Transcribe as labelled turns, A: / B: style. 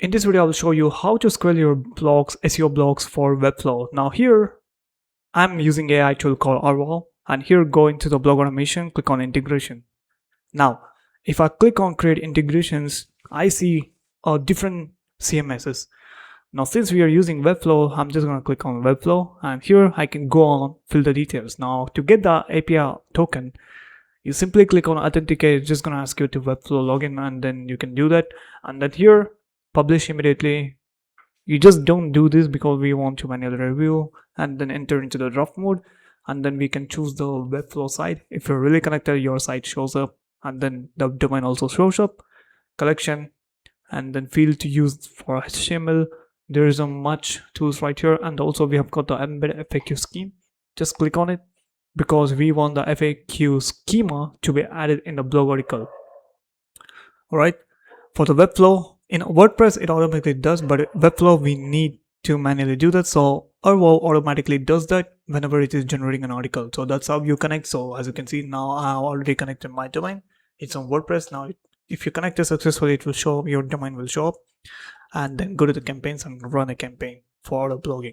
A: In this video, I will show you how to scale your blogs, SEO blogs for Webflow. Now here, I'm using AI tool called Arval, and here go into the blog automation, click on integration. Now, if I click on create integrations, I see different CMSs. Now, since we are using Webflow, I'm just going to click on Webflow, and here I can go on, fill the details. Now, to get the API token, you simply click on authenticate. It's just going to ask you to Webflow login, and then you can do that. And then here, publish immediately. You just don't do this because we want to manually review, and then enter into the draft mode, and then we can choose the Webflow site. If you're really connected, your site shows up, and then the domain also shows up, collection, and then field to use for HTML. There is a much tools right here, and also we have got the embed FAQ scheme. Just click on it because we want the FAQ schema to be added in the blog article. All right, for the Webflow, in WordPress it automatically does, but Webflow we need to manually do that. So Arval automatically does that whenever it is generating an article. So that's how you connect. So as you can see, now I have already connected my domain. It's on WordPress. Now if you connect it successfully, it will show up, your domain will show up, and then go to the campaigns and run a campaign for the blogging.